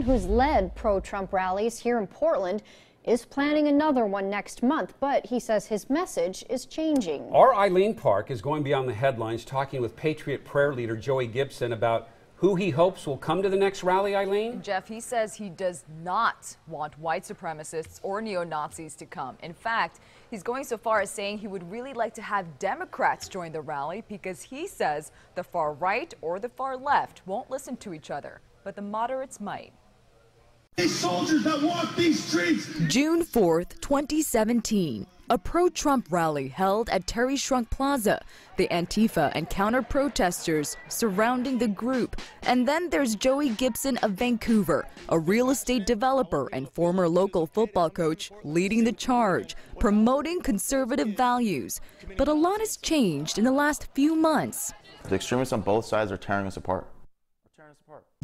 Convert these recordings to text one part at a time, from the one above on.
Who's led pro-Trump rallies here in Portland is planning another one next month, but he says his message is changing. Our Eileen Park is going beyond the headlines, talking with Patriot Prayer leader Joey Gibson about who he hopes will come to the next rally, Eileen. Jeff, he says he does not want white supremacists or neo-Nazis to come. In fact, he's going so far as saying he would really like to have Democrats join the rally because he says the far right or the far left won't listen to each other, but the moderates might. These soldiers that walk these streets. June 4th, 2017, a pro-Trump rally held at Terry Shrunk Plaza. The Antifa and counter-protesters surrounding the group. And then there's Joey Gibson of Vancouver, a real estate developer and former local football coach, leading the charge, promoting conservative values. But a lot has changed in the last few months. The extremists on both sides are tearing us apart.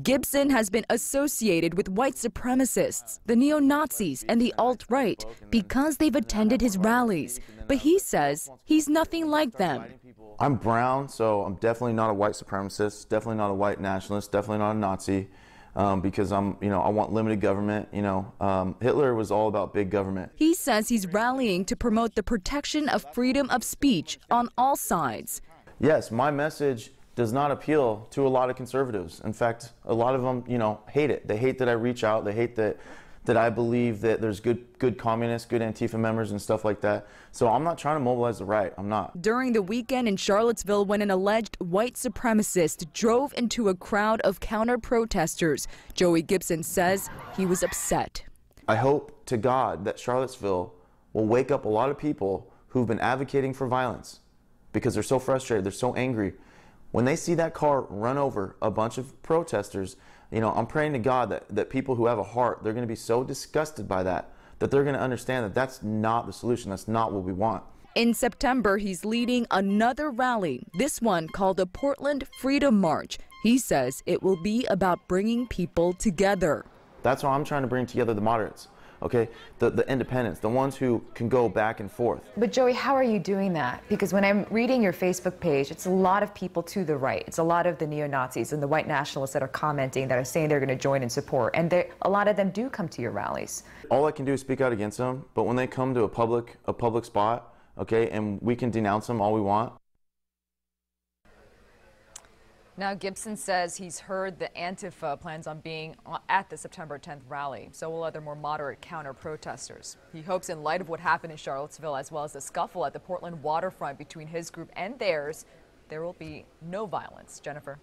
Gibson has been associated with white supremacists, the neo-Nazis, and the alt-right because they've attended his rallies. But he says he's nothing like them. I'm brown, so I'm definitely not a white supremacist, definitely not a white nationalist, definitely not a Nazi, because I want limited government. Hitler was all about big government. He says he's rallying to promote the protection of freedom of speech on all sides. Yes, my message does not appeal to a lot of conservatives. In fact, a lot of them, hate it. They hate that I reach out. They hate that I believe that there's good communists, good Antifa members and stuff like that. So I'm not trying to mobilize the right. I'm not. During the weekend in Charlottesville, when an alleged white supremacist drove into a crowd of counter-protesters, Joey Gibson says he was upset. I hope to God that Charlottesville will wake up a lot of people who've been advocating for violence because they're so frustrated, they're so angry. When they see that car run over a bunch of protesters, I'm praying to God that people who have a heart, they're going to be so disgusted by that they're going to understand that that's not the solution. That's not what we want. In September, he's leading another rally, this one called the Portland Freedom March. He says it will be about bringing people together. That's why I'm trying to bring together the moderates. Okay, the independents, the ones who can go back and forth. But Joey, how are you doing that? Because when I'm reading your Facebook page, it's a lot of people to the right. It's a lot of the neo-Nazis and the white nationalists that are commenting, that are saying they're going to join and support. And a lot of them do come to your rallies. All I can do is speak out against them. But when they come to a public spot, okay, and we can denounce them all we want. Now, Gibson says he's heard the Antifa plans on being at the September 10th rally. So will other more moderate counter-protesters. He hopes in light of what happened in Charlottesville, as well as the scuffle at the Portland waterfront between his group and theirs, there will be no violence. Jennifer.